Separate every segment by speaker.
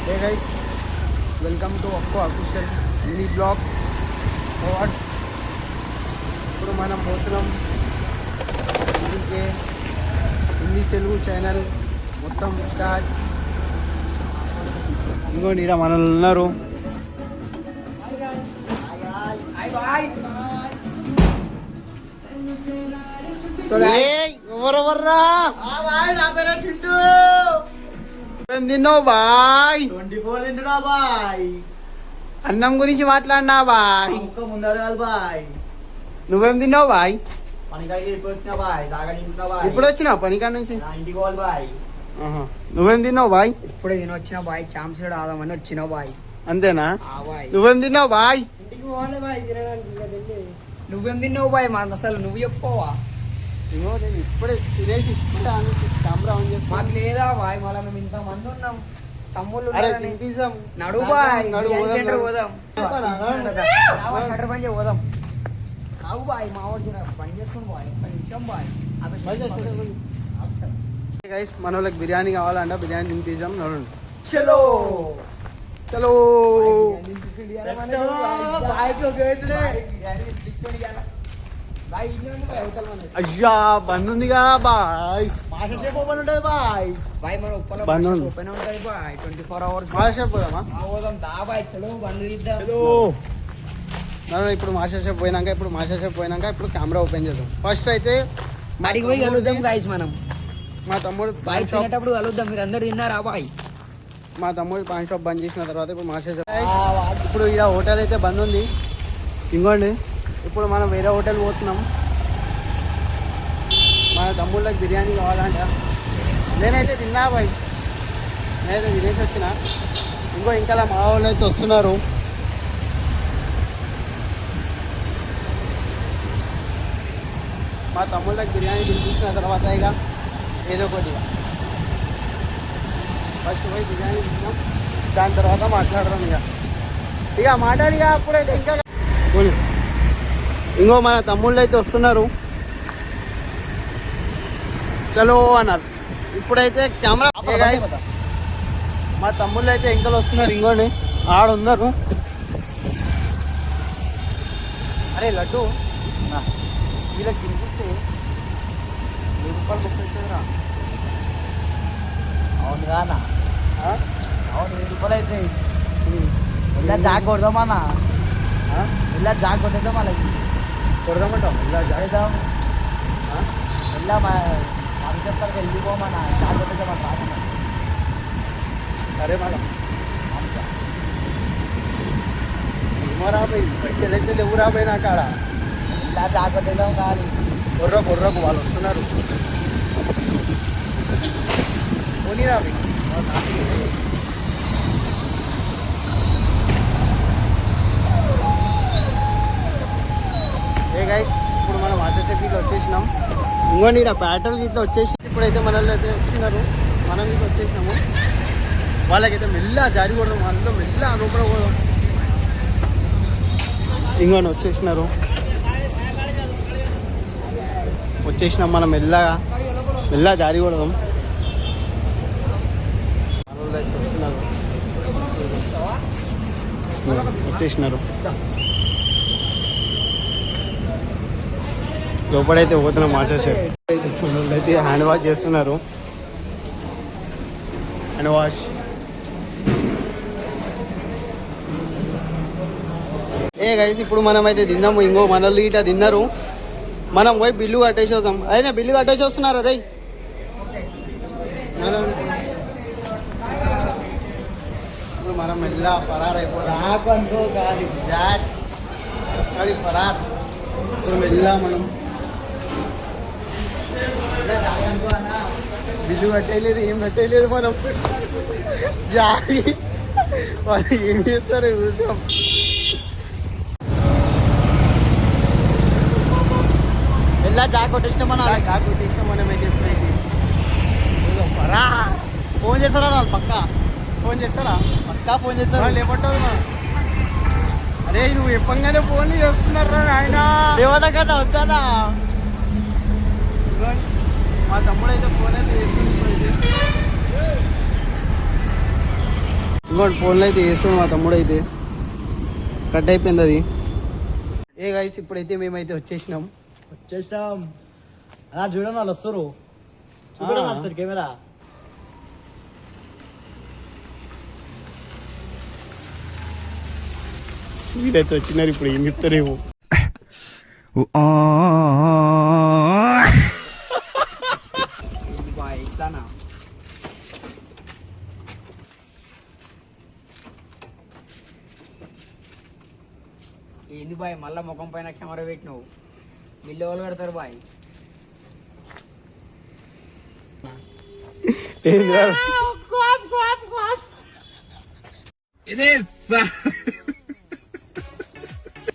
Speaker 1: Hey guys, welcome to Akko official mini blog. What? ఇప్పుడు మనం పోతున్నాం హిందీ తెలుగు ఛానల్ మొత్తం స్టార్ట్. ఇంకోండి ఇక్కడ మనలు ఉన్నారు. ఎవరెవర్రా తిన్నావు బాయ్?
Speaker 2: 24 తింటున్నా బాయ్.
Speaker 1: అన్నం గురించి మాట్లాడినా బాయ్?
Speaker 2: ముందరగాలి బాయ్.
Speaker 1: నువ్వేం తిన్నావు బాయ్?
Speaker 2: పనికాడికి వచ్చినా బాయ్. సాగా తింటున్నా బాయ్.
Speaker 1: ఇప్పుడు వచ్చినావు పనికాడ నుంచి?
Speaker 2: ఇంటికి పోవాలి బాయ్.
Speaker 1: నువ్వేం తిన్నావు బాయ్?
Speaker 3: ఇప్పుడే తినొచ్చిన బాయ్. చాంపియన్ ఆదామని వచ్చిన బాయ్.
Speaker 1: అంతేనా?
Speaker 3: బాయ్
Speaker 1: నువ్వేం తిన్నావు బాయ్?
Speaker 3: ఇంటికి పోవాలి బాయ్. నువ్వేం తిన్నావు బాయ్? మాకు అసలు నువ్వు చెప్పవా?
Speaker 1: నేను ఇప్పుడే తినేసి ఇప్పుడే కెమెరా ఆన్ చేస్తా.
Speaker 3: మాకు లేదా బాయ్? మళ్ళీ మేము ఇంతమంది ఉన్నాం. తమ్ముళ్ళు
Speaker 1: అరే
Speaker 3: ఉన్నారని.
Speaker 1: తినిపిస్తాం.
Speaker 3: నడు బాయ్.
Speaker 1: నడు, పోదాం,
Speaker 3: సెంటర్
Speaker 1: నడు.
Speaker 3: పోదాం. షటర్ పని పోదాం. కావు బాయ్. మా వాడు పని చేసుకుని బాయ్. ఒక్క నిమిషం బాయ్.
Speaker 1: గైస్ మన వాళ్ళకి బిర్యానీ కావాలంట. బిర్యానీ తినిపిస్తాం. నడండి.
Speaker 3: చలో
Speaker 1: చలో. అయ్యా బంద్ ఉంది కదా బాయ్.
Speaker 2: మాసేపు ఓపెన్ ఉంటుంది బాయ్.
Speaker 3: బాయ్ మన ఉప్పలో
Speaker 1: బంద్ ఉంది.
Speaker 3: ఓపెన్ ఉంటుంది బాయ్. 24 hours
Speaker 1: మాస్టర్ పోదామా?
Speaker 3: పోదాం దా బాయ్. చలో బంద్ ఇద్దాం.
Speaker 1: ఇప్పుడు మాస్టర్ షెఫ్ పోయినాక ఇప్పుడు కెమెరా ఓపెన్ చేద్దాం. ఫస్ట్ అయితే
Speaker 3: మడికి పోయి కలుద్దాం గాయస్. మనం
Speaker 1: మా తమ్ముడు
Speaker 3: బాయ్
Speaker 1: పాన్ షాప్
Speaker 3: తినేటప్పుడు కలుద్దాం. మీరు అందరు తిన్నారా బాయ్?
Speaker 1: మా తమ్ముడు పాన్ షాప్ బంద్ చేసిన తర్వాత ఇప్పుడు మాస్టర్ షెఫ్. ఇప్పుడు ఇలా హోటల్ అయితే బంద్ ఉంది. ఇంకోండి ఇప్పుడు మనం వేరే హోటల్ పోతున్నాం. మన తమ్ముళ్ళకి బిర్యానీ కావాలంట. నేనైతే తిన్నా బాయ్. నేనైతే తినేసి వచ్చిన. ఇంకా మా వాళ్ళు అయితే వస్తున్నారు. మా తమ్ముళ్ళకి బిర్యానీ తినిపించిన తర్వాత ఇక ఏదో కొద్దిగా ఫస్ట్ పోయి బిర్యానీ తిన్నాం. దాని తర్వాత మాట్లాడదాం. ఇక మాట్లాడిగా అప్పుడైతే ఇంకా ఇంకో మన తమ్ముళ్ళు అయితే వస్తున్నారు. చలో అన్నారు. ఇప్పుడైతే కెమెరా మా తమ్ముళ్ళు అయితే ఇంకలు వస్తున్నారు. ఇంకోండి ఆడున్నారు. అరే లడ్డు వీళ్ళకి తినిపిస్తే 1000 రూపాయలు బుక్ అవుతుందిరా.
Speaker 2: అవును కానా? అవును 1000 రూపాయలు అవుతాయి. ఇలా జాగ్ కొడదామన్నా. ఇలా జాగ్ కొట్టేద్దాం వాళ్ళకి.
Speaker 1: కొడదామంటాం.
Speaker 2: ఇలా జాగేద్దాం. ఇలా మా చెప్తారు వెళ్ళిపోమన్నా. జాగ్ కొట్టేద్దాం అన్న.
Speaker 1: సరే మేడం. ఏమో రాబోయి బయటకెళ్ళైతే లేవు రాబోయి నా కాడ.
Speaker 2: ఇలా జాగ్ కొట్టేద్దాం కానీ
Speaker 1: కొర్రకు వాళ్ళు వస్తున్నారు. పోనీ రాబోయి. ఏ గైస్ ఇప్పుడు మనం వాటర్ చెక్ ఇట్లా వచ్చేసినాం. ఇంకోండి ఇక్కడ ప్యాటర్న్ ఇట్లా వచ్చేసి ఇప్పుడైతే మనల్ని అయితే వచ్చినారు. మనం ఇట్లా వచ్చేసినాము. వాళ్ళకైతే మెల్ల జారి కొడదాం. అందులో మెల్ల రూపడ పోదాం. ఇంకోండి వచ్చేసినాం మనం మెల్ల జారి కొడదాం. వచ్చేసినారు. లోపలైతే పోతున్నాం. మాస్టర్ షెఫ్ అయితే హ్యాండ్ వాష్ చేస్తున్నారు. Hand wash. గైస్ ఇప్పుడు మనం అయితే తిన్నాము. ఇంకో మనల్ని ఇట్లా తిన్నారు. మనం పోయి బిల్లు కట్టేసి వస్తాం. అయినా బిల్లు కట్టేసి వస్తున్నారా రే? ఇప్పుడు మనం మెల్ల పరార్ అయిపోతాం. అది పరార్. ఇప్పుడు మెల్ల మనం బిల్లు కట్టేయలేదు, ఏం కట్టేయలేదు. మనం జారి వాళ్ళు ఏం చేస్తారో చూసాం.
Speaker 2: ఇలా జాగ్ కొట్టేసినాం మనం.
Speaker 1: అయితే ఎప్పుడైతే పరా ఫోన్ చేస్తారా వాళ్ళు? పక్కా ఫోన్ చేస్తారా?
Speaker 2: ఫోన్ చేస్తారు.
Speaker 1: వాళ్ళు ఏమంటారు? అరే నువ్వు చెప్పంగానే ఫోన్లు చేస్తున్నారా ఆయన?
Speaker 2: దేవత కదా వద్దానా?
Speaker 1: మా తమ్ముడు అయితే ఫోన్ అయితే చేస్తుంది. ఇంకోటి ఫోన్లో అయితే వేస్తున్నాడు మా తమ్ముడు అయితే కట్ అయిపోయింది అది. ఏ గైస్ ఇప్పుడైతే మేమైతే వచ్చేసినాం.
Speaker 2: వచ్చేసాం. అలా చూడండి వాళ్ళు వస్తారు. చూడండి ఒకసారి కెమెరా.
Speaker 1: వీరైతే వచ్చినారు. ఇప్పుడు ఏం చెప్తారేమో.
Speaker 3: బాయ్ ఇట్లానా ఏంది బాయ్ మళ్ళా ముఖం పైన కెమెరా పెట్టినావు. బిల్లు వాళ్ళు కడతారు బాయ్.
Speaker 1: ఏంద్రా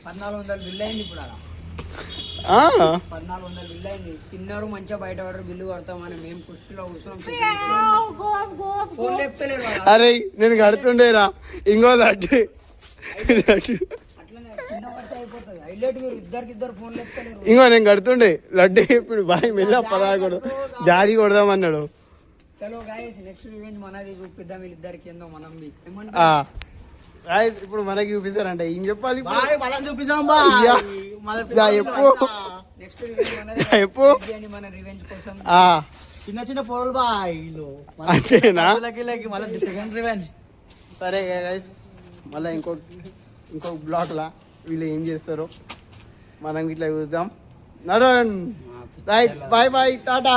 Speaker 3: 1400 బిల్లు అయింది ఇప్పుడు అలా. 1400 బిల్లు అయింది. తిన్నారు మంచిగా బయట పడరు బిల్లు కడతామని మేము కుర్చీలో కూర్చున్నాం. ఫోన్ లేపుతలేరు వాళ్ళు.
Speaker 1: అరే నేను కడుతుండేరా ఇంకో లడ్డు
Speaker 3: అట్లనే కింద పడితే అయిపోతుంది. హైలైట్ మీరు ఇద్దరు ఫోన్ లేపుతలేరు.
Speaker 1: ఇంకో నేను కడుతుండే లడ్డు ఇప్పుడు బాయ్ మెల్ల పరాకూడదు జారీ కొడదామన్నాడు.
Speaker 3: చలో గాయస్ నెక్స్ట్ రివెంజ్ మనది చూపిద్దాం వీళ్ళిద్దరికి ఏందో మనం
Speaker 1: గాయస్ ఇప్పుడు మనకి చూపిస్తారంట ఏం చెప్పాలి
Speaker 2: బాయ్ మనం చూపిస్తాం
Speaker 1: అయ్యా.
Speaker 2: బాయ్.
Speaker 1: చెప్పు
Speaker 3: నెక్స్ట్ రివెంజ్ మనది.
Speaker 1: చెప్పు
Speaker 3: మన రివెంజ్ కోసం
Speaker 2: చిన్న చిన్న పొరలు బాయ్ వీళ్ళు.
Speaker 1: అంతేనా?
Speaker 2: మళ్ళీ సెకండ్ రివెంజ్.
Speaker 1: సరే గైస్ మళ్ళీ ఇంకో బ్లాక్లా వీళ్ళు ఏం చేస్తారో మనం ఇట్లా చూద్దాం. నడన్ రైట్ బాయ్ బాయ్ టాటా.